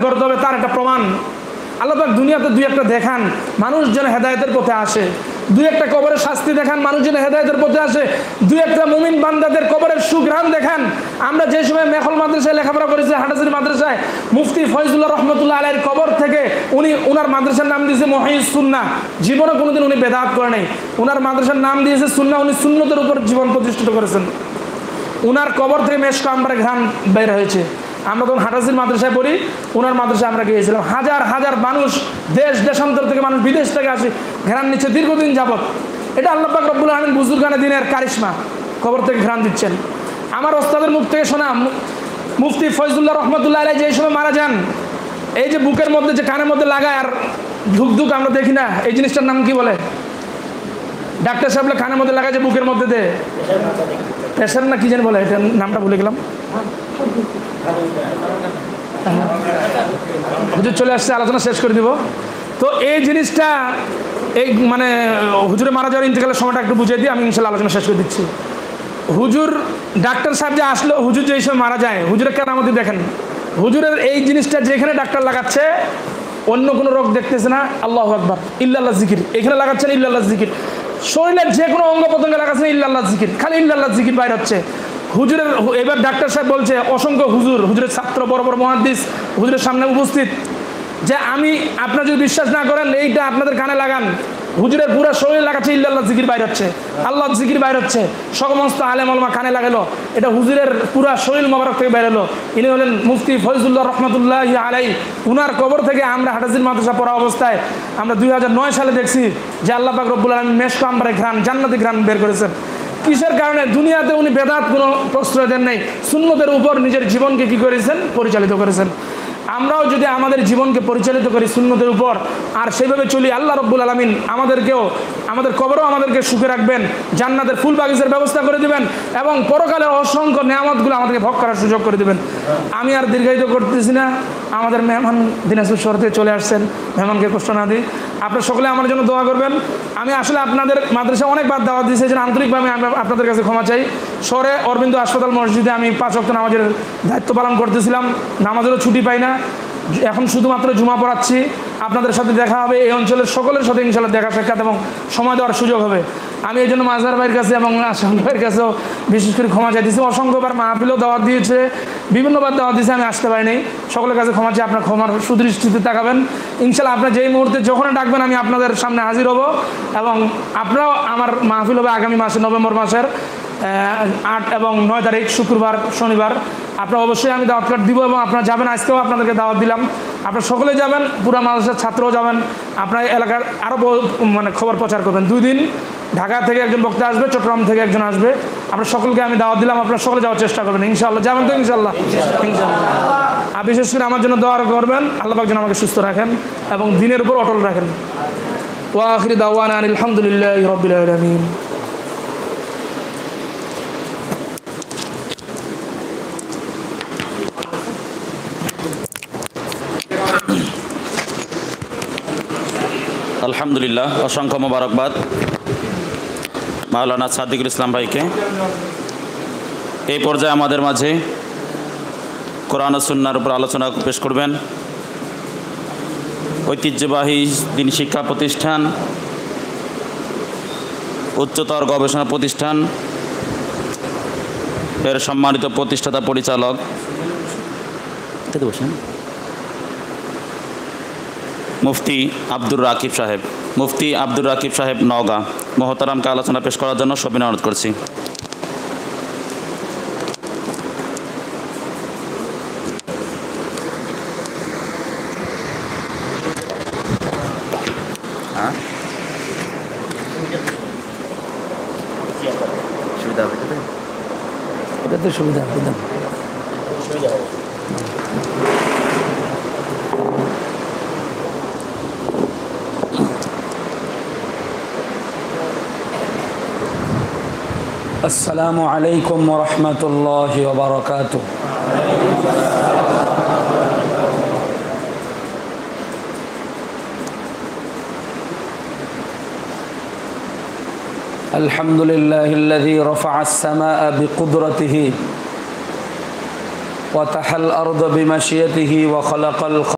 করতে হবে তার একটা প্রমাণ আল্লাহ পাক দুনিয়াতে দুই একটা দেখান, মানুষ যেন হেদায়েতের পথে আসে। দুই একটা কবরের শাস্তি দেখান, মানুষ যেন হেদায়েতের পথে আসে। দুই একটা মুমিন বান্দাদের কবরের সুঘ্রাণ দেখান। আমরা যে সময় মেখল মাদ্রাসায় লেখাপড়া করেছি, হাটাজারি মাদ্রাসায়, মুফতি ফয়জুল্লাহ রহমতুল্লাহ আলাইহির কবর থেকে উনার মাদ্রাসার নাম দিয়েছে মহিউস সুন্নাহ। জীবনে কোনোদিন উনি বেদাত করে নাই। উনার মাদ্রাসার নাম দিয়েছে সুন্নাহ। উনি সুন্নতের উপর জীবন প্রতিষ্ঠিত করেছেন। উনার কবর থেকে মেশক আম্বরে ঘ্রাণ বের হয়েছে। আমরা তখন হাটাজারি মাদ্রাসায় পড়ি, ওনার মাদ্রাসায় আমরা গিয়েছিলাম। হাজার হাজার মানুষ, দেশান্তর থেকে মানুষ, বিদেশ থেকে আসে ঘ্রাণ নিচ্ছে দীর্ঘদিন যাবত। এটা আল্লাহ পাক রব্বুল আলামিন বুজুর্গানে দিনের কারিশমা, কবর থেকে ঘ্রাণ দিচ্ছেন। আমার ওস্তাদের মুখ থেকে শোনা, মুফতি ফয়জুল্লাহ রহমতুল্লাহ আলাইহি যে সময় মারা যান, এই যে বুকের মধ্যে যে কানের মধ্যে লাগায় আর ধুক ধুক আমরা দেখি না, এই জিনিসটার নাম কি বলে? ডাক্তার সাহেব কানের মধ্যে লাগায় যে বুকের মধ্যে দে, প্রেশার না কি জানি বলে, এটার নামটা ভুলে গেলাম। হুজুর চলে আসছে, আলোচনা শেষ করে দিব। তো এই জিনিসটা, এই মানে হুজুরে মারা যাওয়ার ইন্তেকালের সময়টা একটু বুঝিয়ে দিই, আমি ইনশাল্লাহ আলোচনা শেষ করে দিচ্ছি। হুজুর ডাক্তার সাহেব যে আসলো, হুজুর যে সময় মারা যায়, হুজুরের কেরামতি দেখেন। হুজুরের এই জিনিসটা যেখানে ডাক্তার লাগাচ্ছে, অন্য কোনো রোগ দেখতেছে না, আল্লাহু আকবার, ইল্লাল্লাহ জিকির। এখানে লাগাচ্ছেন ইল্লাল্লাহ জিকির। শরীরের যে কোনো অঙ্গ প্রত্যঙ্গে লাগাচ্ছেন ইল্লাল্লাহ জিকির, খালি ইল্লাল্লাহ জিকির বাইর হচ্ছে। হুজুরের এবার ডাক্তার সাহেব বলছে, অসংখ্য হুজুরের ছাত্র, বড় বড় মুহাদ্দিস হুজুরের সামনে উপস্থিত, যে আমি, আপনারা যদি বিশ্বাস না করেন, এইটা আপনাদের কানে লাগান। হুজুরের পুরো শরীর লাগাচ্ছে ইল্লাল্লাহ জিকির বাইর হচ্ছে, আল্লাহ জিকির বাইর হচ্ছে। সমস্ত আলেম ওলামা কানে লাগালো, এটা হুজুরের পুরো শরীর মোবারক থেকে বের হলো। ইনি হলেন মুফতি ফয়জুল্লাহ রহমতুল্লাহ আলাইহি। উনার কবর থেকে আমরা হাটাজারি মাদ্রাসা পড়া অবস্থায় আমরা 2009 সালে দেখছি যে আল্লাহ পাক রব্বুল আলামিন মেশক আম্বরে ঘ্রাণ, জান্নাতি ঘ্রাণ বের করেছেন। কিসের কারণে? দুনিয়াতে উনি বেদাত কোনো প্রশ্রয় দেন নাই, সুন্নতের উপর নিজের জীবনকে কি করেছেন? পরিচালিত করেছেন। আমরাও যদি আমাদের জীবনকে পরিচালিত করি সুন্নতের উপর, আর সেইভাবে চলি, আল্লাহ রব্বুল আলামিন আমাদেরকেও, আমাদের কবরও আমাদেরকে সুখে রাখবেন, জান্নাতের ফুল বাগিচার ব্যবস্থা করে দিবেন, এবং পরকালের অসংখ্য নেয়ামতগুলো আমাদেরকে ভোগ করার সুযোগ করে দিবেন। আমি আর দীর্ঘায়িত করতেছি না। আমাদের মেহমান দিনাজপুর শহর থেকে চলে আসছেন, মেহমানকে কষ্ট না দিই। আপনারা সকলে আমার জন্য দোয়া করবেন। আমি আসলে আপনাদের মাদ্রাসায় অনেকবার দাওয়াত দিয়েছি, যে আন্তরিকভাবে আমি আপনাদের কাছে ক্ষমা চাই। শহরে অরবিন্দ হাসপাতাল মসজিদে আমি 5 ওয়াক্ত নামাজের দায়িত্ব পালন করতেছিলাম, নামাজেরও ছুটি পাই না। এখন শুধুমাত্র জুমা পড়াচ্ছি। আপনাদের সাথে দেখা হবে, এই অঞ্চলের সকলের সাথে ইনশাআল্লাহ দেখা সাক্ষাৎ এবং সময় দেওয়ার সুযোগ হবে। আমি এই জন্য মাজার ভাইয়ের কাছে এবং আসাম ভাইয়ের কাছেও বিশেষ করে ক্ষমা চাইতেছি। অসংখ্যবার মাহফিলও দাওয়াত দিয়েছে, বিভিন্নবার দাওয়াত দিয়েছে, আমি আসতে পারিনি। সকলের কাছে ক্ষমা চাই, আপনার ক্ষমার সুদৃষ্টিতে তাকাবেন। ইনশাআল্লাহ আপনার যেই মুহূর্তে যখন ডাকবেন আমি আপনাদের সামনে হাজির হব, এবং আপনারাও, আমার মাহফিল হবে আগামী মাসে, নভেম্বর মাসের 8 এবং 9 তারিখ, শুক্রবার শনিবার। আপনারা অবশ্যই আমি দাওয়াত কার্ড দিব, এবং আপনারা যাবেন। আজকেও আপনাদেরকে দাওয়াত দিলাম, আপনারা সকলে যাবেন, পুরা মাদ্রাসার ছাত্রও যাবেন। আপনার এলাকার আরও মানে খবর প্রচার করবেন। 2 দিন ঢাকা থেকে একজন বক্তা আসবে, চট্টগ্রাম থেকে একজন আসবে। আপনার সকলকে আমি দাওয়াত দিলাম, আপনারা সকলে যাওয়ার চেষ্টা করবেন ইনশাআল্লাহ। যাবেন তো ইনশাআল্লাহ? ইনশাআল্লাহ। আর বিশেষ করে আমার জন্য দোয়া করবেন, আল্লাহ পাক যেন আমাকে সুস্থ রাখেন এবং দিনের উপর অটল রাখেন। ওয়া আখিরু দাওয়ানা আলহামদুলিল্লাহি রাব্বিল আলামিন। আলহামদুলিল্লাহ, অসংখ্য মোবারকবাদ মাওলানা সাদিকুল ইসলাম ভাইকে। এই পর্যায়ে আমাদের মাঝে কোরআন ও সুন্নাহর উপর আলোচনা পেশ করবেন ঐতিহ্যবাহী দ্বীনি শিক্ষা প্রতিষ্ঠান, উচ্চতর গবেষণা প্রতিষ্ঠান এর সম্মানিত প্রতিষ্ঠাতা পরিচালক মুফতি আব্দুর রাকিব সাহেব। মুফতি আব্দুর রাকিব সাহেব, নওগাঁ, মোহতারামকে আলোচনা পেশ করার জন্য সবিনয় অনুরোধ করছি। সুবিধা হবে, এটা তো সুবিধা হবে। السلام عليكم ورحمة الله وبركاته. الحمد لله الذي رفع السماء بقدرته وتحى الأرض بمشيئته وخلق الخلق